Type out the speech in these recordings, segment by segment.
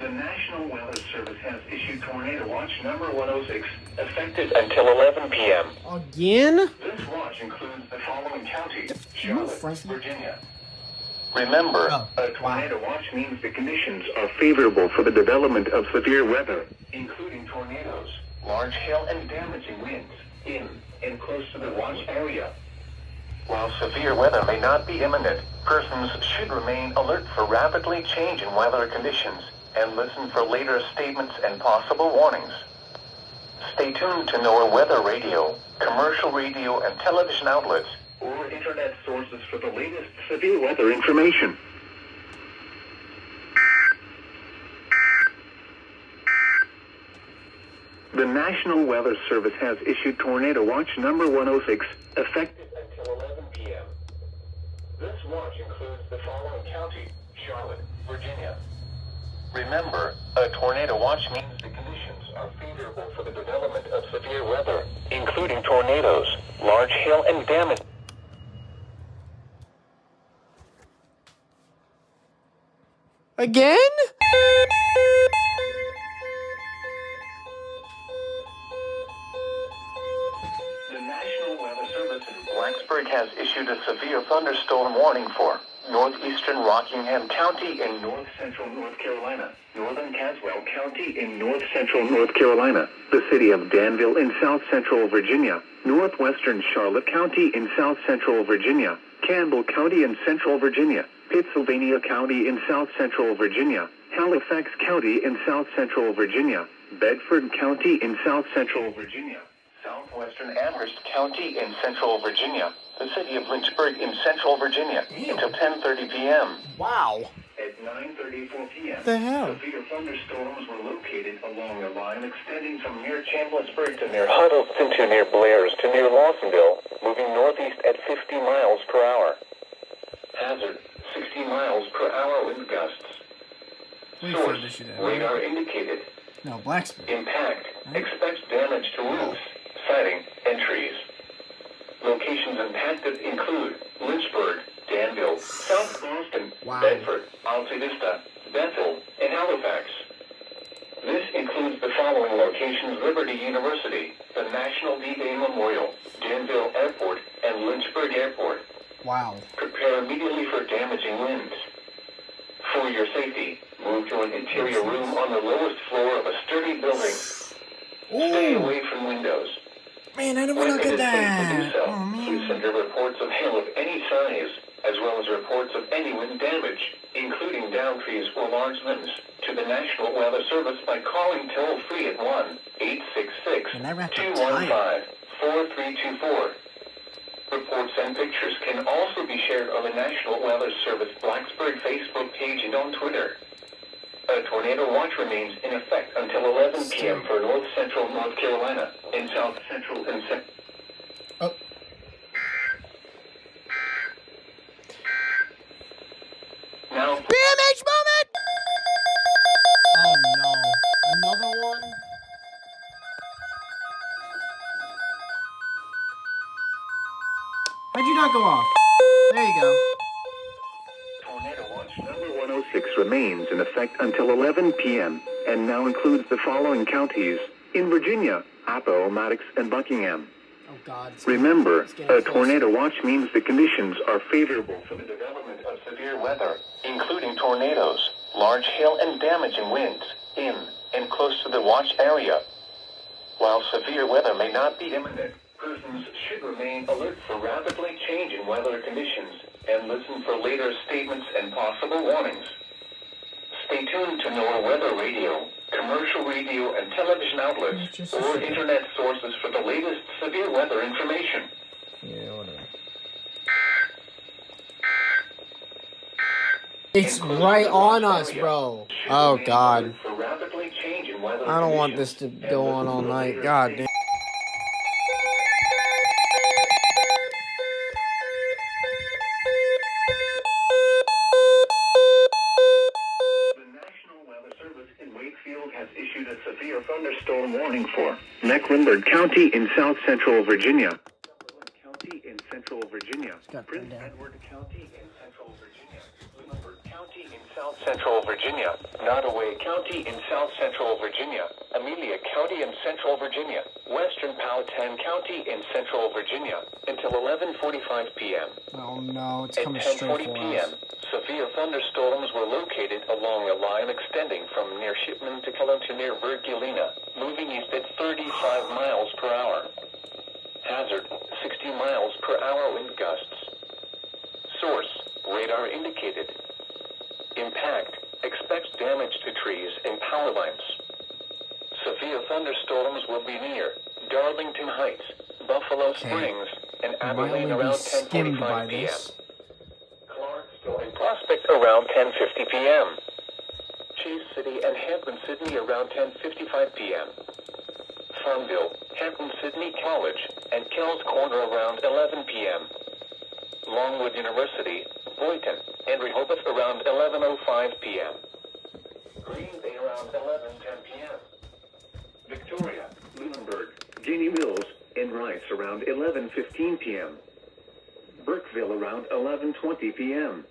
The National Weather Service has issued Tornado Watch number 106, effective until 11 p.m. Again? This watch includes the following counties: Charlotte, Virginia. Remember, a tornado watch means the conditions are favorable for the development of severe weather, including tornadoes, large hail, and damaging winds in and close to the watch area. While severe weather may not be imminent, persons should remain alert for rapidly changing weather conditions and listen for later statements and possible warnings. Stay tuned to NOAA weather radio, commercial radio and television outlets, or internet sources for the latest severe weather information. The National Weather Service has issued Tornado Watch number 106, effective until 11 p.m. This watch includes the following counties: Charlotte, Virginia. Remember, a tornado watch means the conditions are favorable for the development of severe weather, including tornadoes, large hail, and damage. Again? The National Weather Service in Blacksburg has issued a severe thunderstorm warning for northeastern Rockingham County in north-central North Carolina, northern Caswell County in north-central North Carolina, the city of Danville in south-central Virginia, northwestern Charlotte County in south-central Virginia, Campbell County in central Virginia, Pittsylvania County in south-central Virginia, Halifax County in south-central Virginia, Bedford County in south-central Virginia, southwestern Amherst County in central Virginia, the city of Lynchburg in central Virginia, until 10:30 p.m. Wow. At 9:34 p.m., The hell? severe thunderstorms were located along a line extending from near Chambersburg to near Huddleston to near Blairs to near Lawsonville, moving northeast at 50 miles per hour. Hazard: 60 miles per hour wind gusts. Source: radar indicated. No, Blacksburg. Impact: expects damage to roofs, siding, and trees. Locations impacted include Lynchburg, Danville, South Boston, Bedford, Alta Vista, Bethel, and Halifax. This includes the following locations: Liberty University, the National D-Day Memorial, Danville Airport, and Lynchburg Airport. Wow. Prepare immediately for damaging winds. For your safety, move to an interior room on the lowest floor of a sturdy building. Stay away from windows. Man, I don't want to look at that. So, Oh, man. please send your reports of hail of any size, as well as reports of any wind damage, including downed trees or large limbs, to the National Weather Service by calling toll-free at 1-866-215-4324. Reports and pictures can also be shared on the National Weather Service Blacksburg Facebook page and on Twitter. A tornado watch remains in effect until 11 p.m. for north-central North Carolina and south-central and Now, BMH moment! Oh no. Another one? How'd you not go off? There you go. Tornado Watch number 106 remains in effect until 11 p.m. and now includes the following counties: in Virginia, Appomattox, and Buckingham. Oh God. Remember, a closer. tornado watch means the conditions are favorable for the development of severe weather, including tornadoes, large hail, and damaging winds in and close to the watch area. While severe weather may not be imminent, persons should remain alert for rapidly changing weather conditions and listen for later statements and possible warnings. Stay tuned to NOAA weather radio, commercial radio and television outlets, or internet sources for the latest severe weather information. Yeah, whatever. It's right on us, bro. Oh God. I don't want this to go on all night. God damn. Has issued a severe thunderstorm warning for Mecklenburg County in south-central Virginia, County in central Virginia, Prince Edward County in central Virginia, Mecklenburg County in south central Virginia, Nottoway County in south central Virginia, Amelia County in central Virginia, western Powhatan County in central Virginia, until 11:45 p.m. Oh no, it's At coming straight 10:40 for p.m., us. severe thunderstorms were located along a line extending from near Shipman to Cullen to near Burgilina, moving east at 35 miles per hour. Hazard, 60 miles per hour wind gusts. Source, radar indicated. Impact, expects damage to trees and power lines. Severe thunderstorms will be near Darlington Heights, Buffalo Springs, and I might Abilene only be around skimmed by 10:45 p.m. this. Clarksville and Prospect around 10:50 p.m. Chase City and Hampton Sydney around 10:55 p.m. Farmville, Hampton Sydney College, and Kells Corner around 11 p.m. Longwood University, Boynton, and Rehoboth around 11:05 p.m. Green Bay around 11:10 p.m. Victoria, Lunenburg, Guinea Mills, and Rice around 11:15 p.m. Burkeville around 11:20 p.m.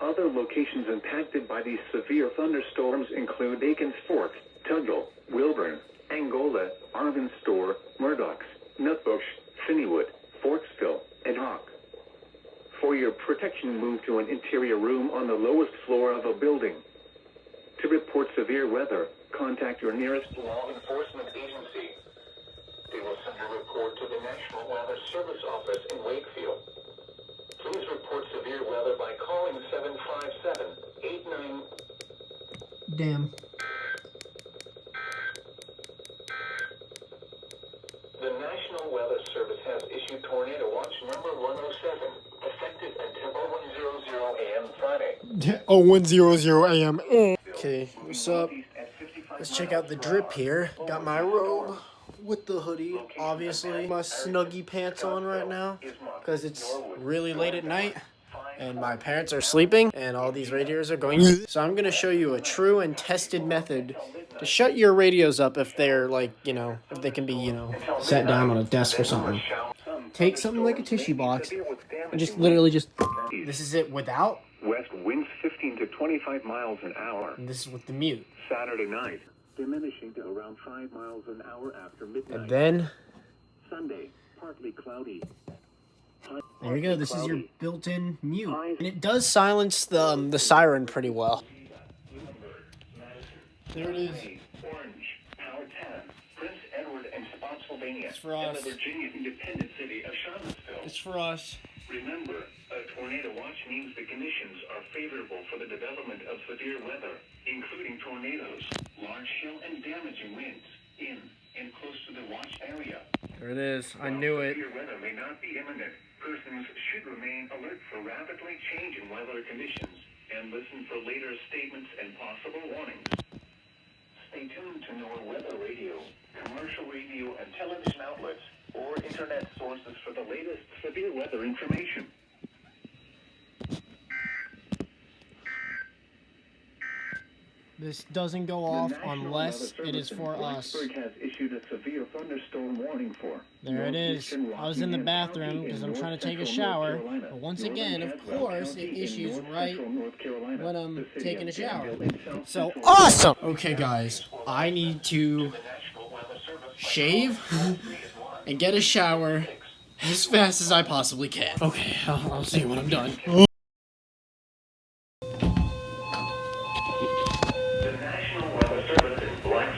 Other locations impacted by these severe thunderstorms include Aikens Fork, Tuggle, Wilburn, Angola, Arvin Store, Murdoch's, Nutbush, Finneywood, Forksville, and Hawk. For your protection, move to an interior room on the lowest floor of a building. To report severe weather, contact your nearest law enforcement agency. They will send a report to the National Weather Service office in Wakefield. Please report severe weather by calling 757-89... Damn. The National Weather Service has issued Tornado Watch number 107, effective until 01:00 a.m. Friday. 01:00 a.m. Okay, what's up? Let's check out the drip here. Got my robe with the hoodie, obviously. My snuggy pants on right now because it's really late at night and my parents are sleeping and all these radios are going. So I'm going to show you a true and tested method to shut your radios up if they're like, if they can be, set down on a desk or something. Take something like a tissue box and just literally this is it without. West winds 15 to 25 miles an hour. And this is with the mute. Saturday night, diminishing to around 5 miles an hour after midnight. And then Sunday, partly cloudy. there you go. This is your built-in mute, and it does silence the siren pretty well. There it is. Orange, Powhatan, Prince Edward, and Spotsylvania. It's for us. And the Virginia independent city of Charlottesville. It's for us. Remember, a tornado watch means the conditions are favorable for the development of severe weather, including tornadoes, large hail, and damaging winds in and close to the watch area. There it is. I knew it. Severe weather may not be imminent. Persons should remain alert for rapidly changing weather conditions and listen for later statements and possible warnings. Stay tuned to NOAA Weather Radio, commercial radio and television outlets, or internet sources for the latest severe weather information. This doesn't go off unless it is for us. Has issued a severe thunderstorm warning for. There it is. I was in the bathroom because I'm trying to take a shower. But once again, of course, it issues right when I'm taking a shower. So awesome! Okay, guys, I need to shave and get a shower as fast as I possibly can. Okay, I'll see you when I'm done.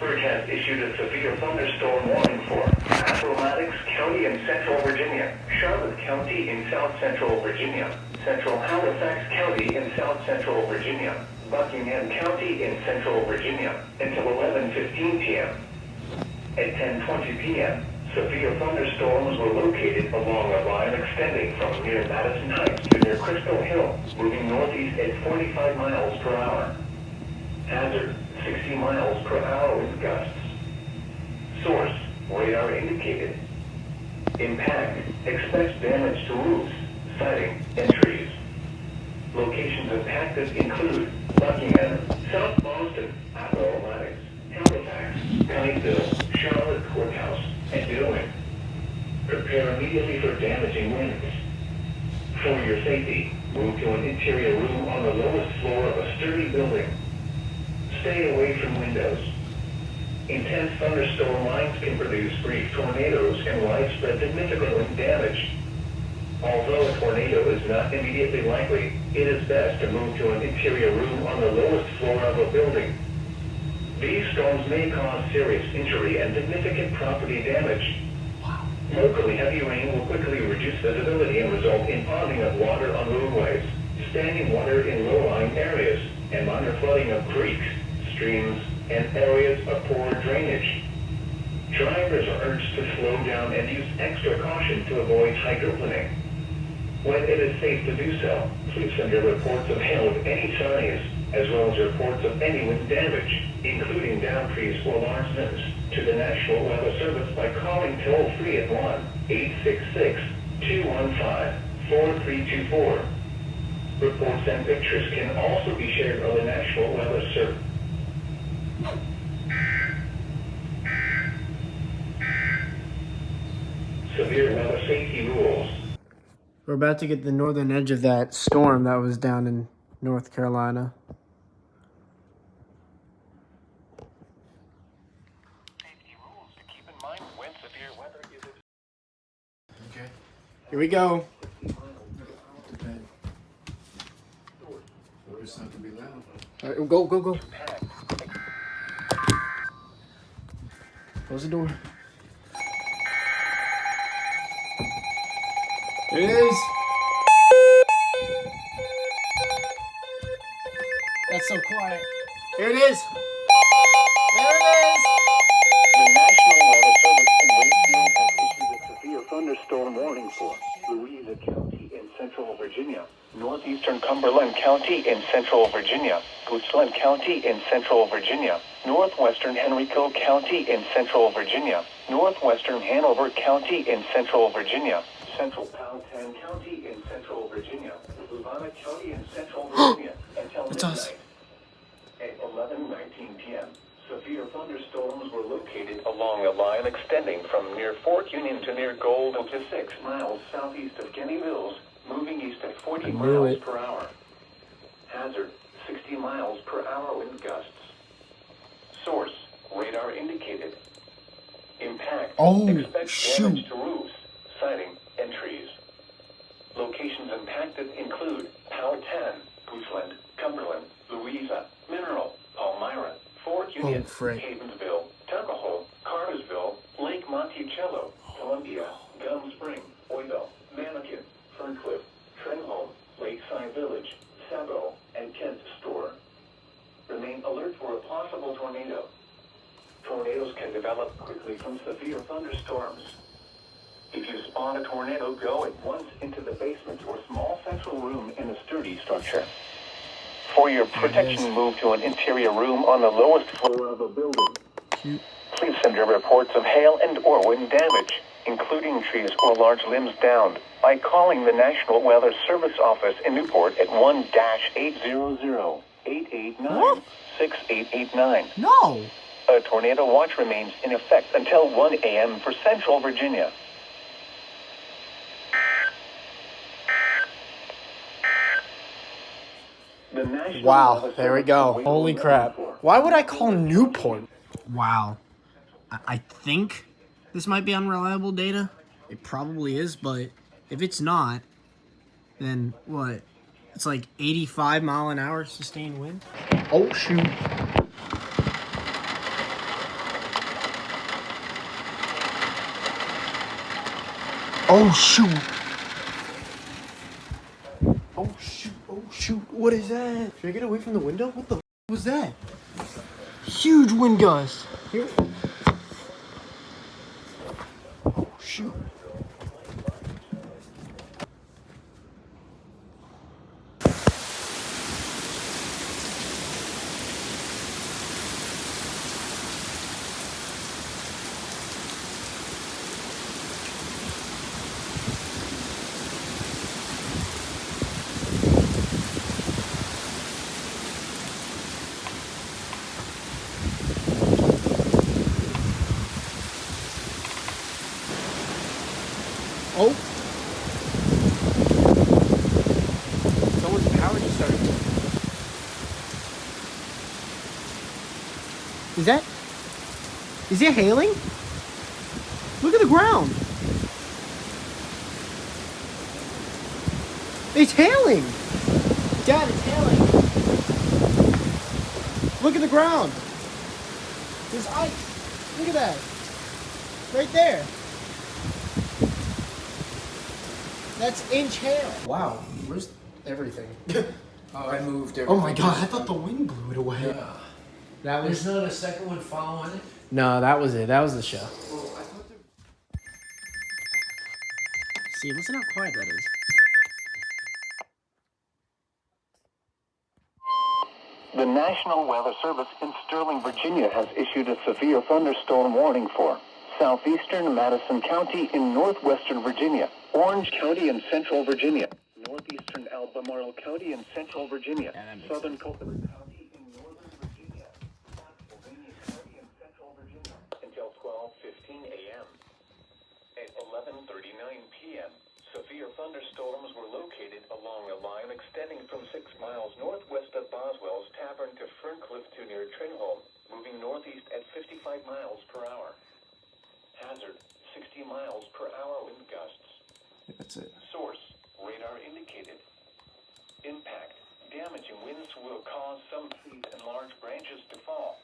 Has issued a severe thunderstorm warning for Appomattox County in central Virginia, Charlotte County in south central Virginia, central Halifax County in south central Virginia, Buckingham County in central Virginia, until 11:15 p.m. At 10:20 p.m., severe thunderstorms were located along a line extending from near Madison Heights to near Crystal Hill, moving northeast at 45 miles per hour. Hazard, 60 miles per hour wind gusts. Source, radar indicated. Impact, expects damage to roofs, siding, and trees. Locations impacted include Buckingham, South Boston, Appomattox, Halifax, Pineville, Charlotte Courthouse, and Dillon. Prepare immediately for damaging winds. For your safety, Move to an interior room on the lowest floor of a sturdy building. Stay away from windows. Intense thunderstorm lines can produce brief tornadoes and widespread significant wind damage. Although a tornado is not immediately likely, it is best to move to an interior room on the lowest floor of a building. These storms may cause serious injury and significant property damage. Locally, heavy rain will quickly reduce visibility and result in ponding of water on roadways, standing water in low-lying areas, and minor flooding of creeks, streams, and areas of poor drainage. Drivers are urged to slow down and use extra caution to avoid hydroplaning. When it is safe to do so, please send your reports of hail of any size, as well as reports of any wind damage, including downed trees or large limbs, to the National Weather Service by calling toll-free at 1-866-215-4324. Reports and pictures can also be shared on the National Weather Service. Severe weather safety rules. We're about to get the northern edge of that storm that was down in North Carolina. Safety rules to keep in mind when severe weather is. Okay. Here we go. It's not gonna be loud. All right, go, go, go. Close the door. There it is. That's so quiet. Here it is. There it is. The National Weather Service in Wakefield has issued a severe thunderstorm warning for Louisa County in central Virginia, northeastern Cumberland County in central Virginia, Goochland County in central Virginia, northwestern Henrico County in central Virginia, northwestern Hanover County in central Virginia, central Powhatan County in central Virginia, Fluvanna County in central Virginia, until That's us. midnight. At 11:19 p.m., severe thunderstorms were located along a line extending from near Fort Union to near Golden to 6 miles southeast of Kenny Mills, moving east at 40 miles per hour. Hazard, 60 miles per hour wind gusts. Source, radar indicated. Impact, Oh, expect shoot. damage to roofs, siding, and trees. Locations impacted include Powhatan, Goochland, Cumberland, Louisa, Mineral, Palmyra, Fort Union, frick. Havensville, Tuckahoe, Cartersville, Lake Monticello, Columbia, Gum Spring, Oiville, Mannequin, Ferncliff, Trenholm, Lakeside Village, Sabo, and Kent Store. Remain alert for a possible tornado. Tornadoes can develop quickly from severe thunderstorms. If you spot a tornado, go at once into the basement or small central room in a sturdy structure. For your protection, move to an interior room on the lowest floor of a building. Cute. Please send your reports of hail and or wind damage, including trees or large limbs downed, by calling the National Weather Service office in Newport at 1-800-889-6889. No. A tornado watch remains in effect until 1 a.m. for central Virginia. The National Wow, Weather there we Service go. awaits Holy warning crap. for Why would I call Newport? Wow. I think this might be unreliable data. It probably is, but if it's not, then what? It's like 85 mile an hour sustained wind? Oh, shoot. Oh, shoot. Oh, shoot. Oh, shoot. What is that? Should I get away from the window? What the was that? Huge wind gust. Here. Oh, shoot. Is it hailing? Look at the ground. It's hailing. Dad, it's hailing. Look at the ground. There's ice. Look at that. Right there. That's inch hail. Wow. Where's everything? Oh, I moved everything. Oh my god, I thought the wind blew it away. Yeah. That was... There's not a second one following it? No, that was it. That was the show. Oh, I thought there... See, listen how quiet that is. The National Weather Service in Sterling, Virginia has issued a severe thunderstorm warning for southeastern Madison County in northwestern Virginia, Orange County in central Virginia, northeastern Albemarle County in central Virginia, southern Copeland County in northern Virginia, Pennsylvania County in central Virginia until 12:15 a.m. At 11:39 p.m., severe thunderstorms were located along a line extending from 6 miles northwest of Boswell's Tavern to Ferncliff to near Trinholm, moving northeast at 55 miles per hour. Hazard, 60 miles per hour wind gusts. That's it. Source, radar indicated. Impact, damaging winds will cause some trees and large branches to fall.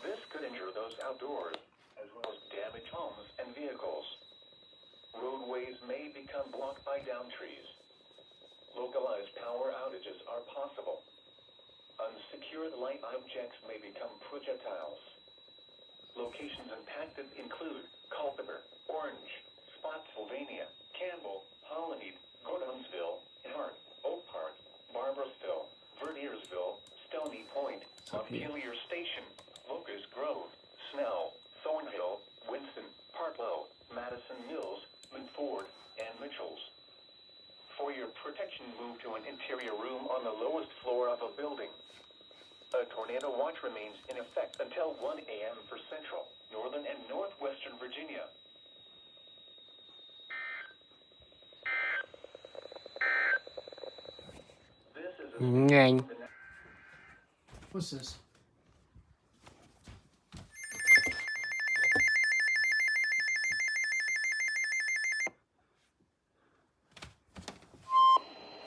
This could injure those outdoors, as well as damage homes and vehicles. Roadways may become blocked by downed trees. Localized power outages are possible. Unsecured light objects may become projectiles. Locations impacted include Culpeper, Orange, Spotsylvania, Campbell, Hollineed, Gordonsville, Hart, Oak Park, Barbersville, Verdiersville, Stony Point, Montpelier Station, Locust Grove, Snell, Thornhill, Winston, Partlow, Madison Mills, Ford, and Mitchells. For your protection, move to an interior room on the lowest floor of a building. A tornado watch remains in effect until 1 a.m. for central, northern, and northwestern Virginia. This is What's this?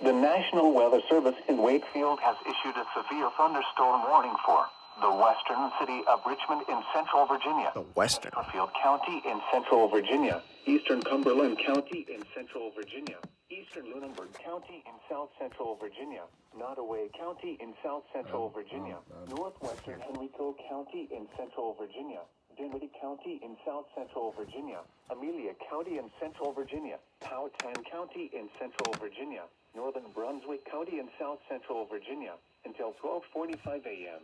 The National Weather Service in Wakefield has issued a severe thunderstorm warning for the western city of Richmond in central Virginia, The western. Fairfield County in central Virginia, eastern Cumberland County in central Virginia, eastern Lunenburg County in south central Virginia, Nottoway County in south central Virginia, northwestern Henrico County in central Virginia, Dinwiddie County in south central Virginia, Amelia County in central Virginia, Powhatan County in central Virginia, northern Brunswick County in south central Virginia until 12:45 a.m.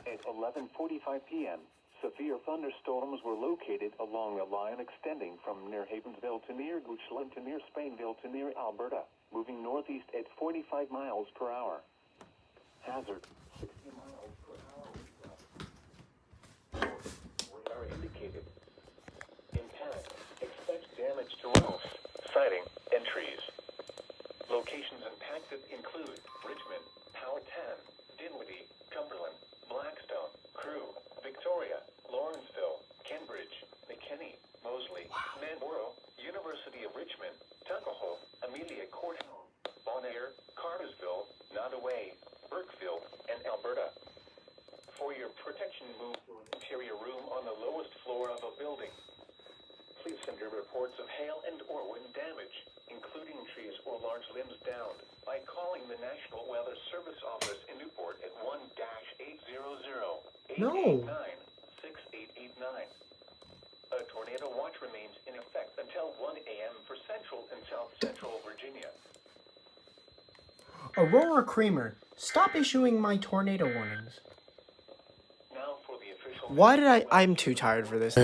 At 11:45 p.m., severe thunderstorms were located along a line extending from near Havensville to near Goochland to near Spainville to near Alberta, moving northeast at 45 miles per hour. Hazard, 60 miles per hour. Radar indicated. Impact, expect damage to roofs, siding, and trees. Locations impacted include Richmond, Powhatan, Dinwiddie, Cumberland, Blackstone, Crewe, Victoria, Lawrenceville, Cambridge, McKinney, Moseley, Manborough, University of Richmond, Tuckahoe, Amelia Courthouse, Bon Air, Cartersville, Nottoway, Burkeville, and Alberta. For your protection, move to an interior room on the lowest floor of a building. Please send your reports of hail and or wind damage, including trees or large limbs downed, by calling the National Weather Service office in Newport at 1-800-889-6889. A tornado watch remains in effect until 1 a.m. for central and south central Virginia. Aurora Creamer, stop issuing my tornado warnings. Now for the official... Why did I'm too tired for this.